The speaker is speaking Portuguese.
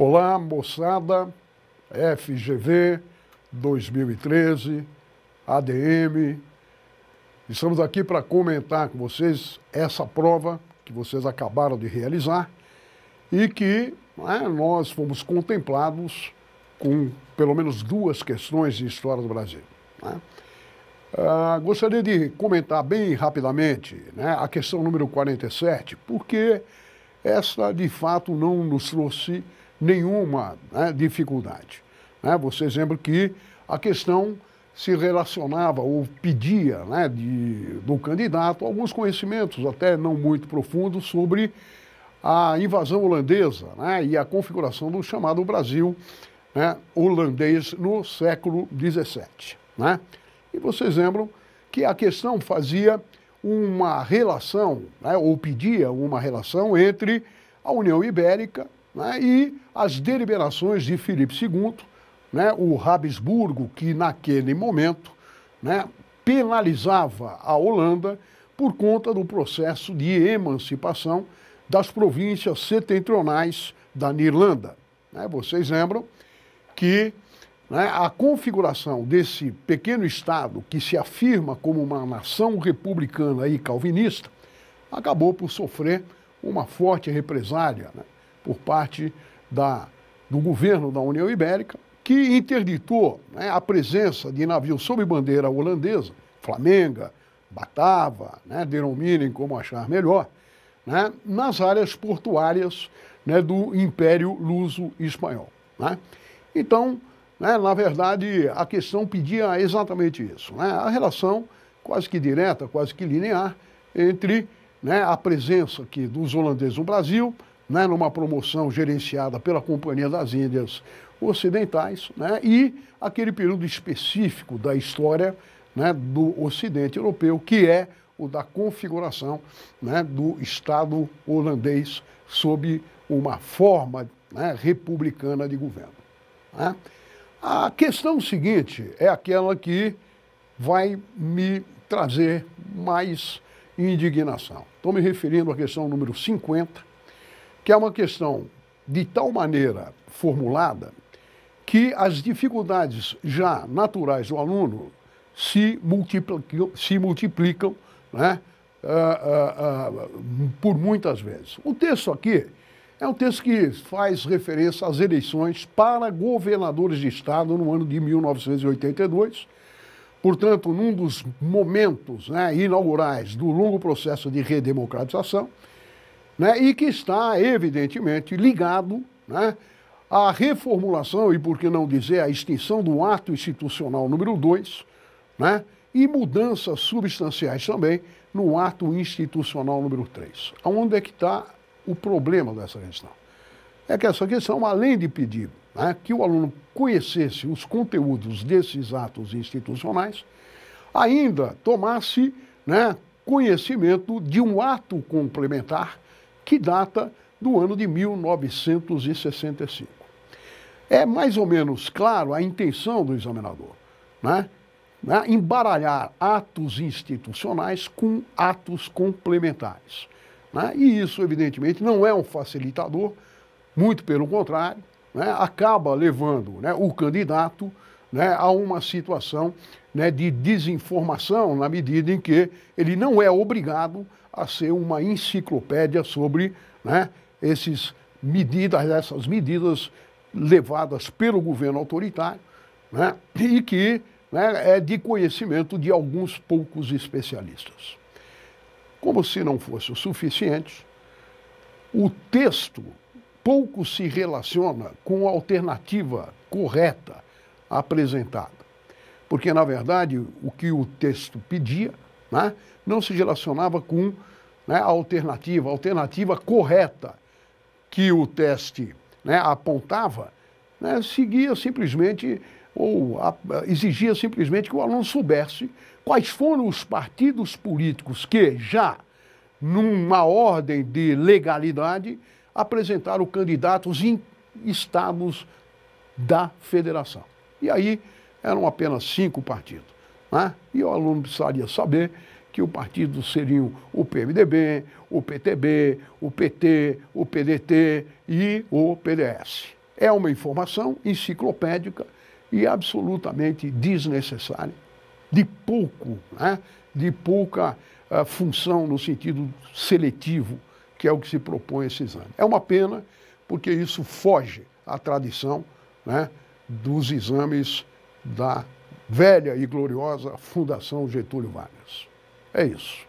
Olá, moçada, FGV 2013, ADM. Estamos aqui para comentar com vocês essa prova que vocês acabaram de realizar e que nós fomos contemplados com pelo menos duas questões de história do Brasil. Gostaria de comentar bem rapidamente a questão número 47, porque essa de fato não nos trouxe nenhuma dificuldade. Vocês lembram que a questão se relacionava ou pedia do candidato alguns conhecimentos, até não muito profundos, sobre a invasão holandesa e a configuração do chamado Brasil holandês no século XVII. E vocês lembram que a questão fazia uma relação, ou pedia uma relação entre a União Ibérica e as deliberações de Filipe II, o Habsburgo, que naquele momento penalizava a Holanda por conta do processo de emancipação das províncias setentrionais da Irlanda. Vocês lembram que a configuração desse pequeno Estado, que se afirma como uma nação republicana e calvinista, acabou por sofrer uma forte represália por parte do governo da União Ibérica, que interditou a presença de navios sob bandeira holandesa, Flamenga, Batava, denominem como achar melhor, nas áreas portuárias do Império Luso-Espanhol. Então, na verdade, a questão pedia exatamente isso, a relação quase que direta, quase que linear, entre a presença aqui dos holandeses no Brasil, numa promoção gerenciada pela Companhia das Índias Ocidentais, e aquele período específico da história do Ocidente Europeu, que é o da configuração do Estado holandês sob uma forma republicana de governo. A questão seguinte é aquela que vai me trazer mais indignação. Estou me referindo à questão número 50, que é uma questão de tal maneira formulada que as dificuldades já naturais do aluno se multiplicam por muitas vezes. O texto aqui é um texto que faz referência às eleições para governadores de estado no ano de 1982, portanto, num dos momentos inaugurais do longo processo de redemocratização, e que está, evidentemente, ligado à reformulação, e por que não dizer, à extinção do ato institucional número 2, e mudanças substanciais também no ato institucional número 3. Onde é que está o problema dessa questão? É que essa questão, além de pedir que o aluno conhecesse os conteúdos desses atos institucionais, ainda tomasse conhecimento de um ato complementar que data do ano de 1965. É mais ou menos claro a intenção do examinador, embaralhar atos institucionais com atos complementares. E isso, evidentemente, não é um facilitador, muito pelo contrário, acaba levando o candidato a uma situação de desinformação, na medida em que ele não é obrigado a ser uma enciclopédia sobre essas medidas levadas pelo governo autoritário e que é de conhecimento de alguns poucos especialistas. Como se não fosse o suficiente, o texto pouco se relaciona com a alternativa correta apresentada. Porque, na verdade, o que o texto pedia não se relacionava com a alternativa correta que o teste apontava, seguia simplesmente, ou exigia simplesmente que o aluno soubesse quais foram os partidos políticos que, já numa ordem de legalidade, apresentaram candidatos em estados da federação. E aí eram apenas 5 partidos. E o aluno precisaria saber que os partidos seriam o PMDB, o PTB, o PT, o PDT e o PDS. é uma informação enciclopédica e absolutamente desnecessária, de pouca função no sentido seletivo, que é o que se propõe esse exame. É uma pena, porque isso foge à tradição, né, dos exames da velha e gloriosa Fundação Getúlio Vargas. É isso.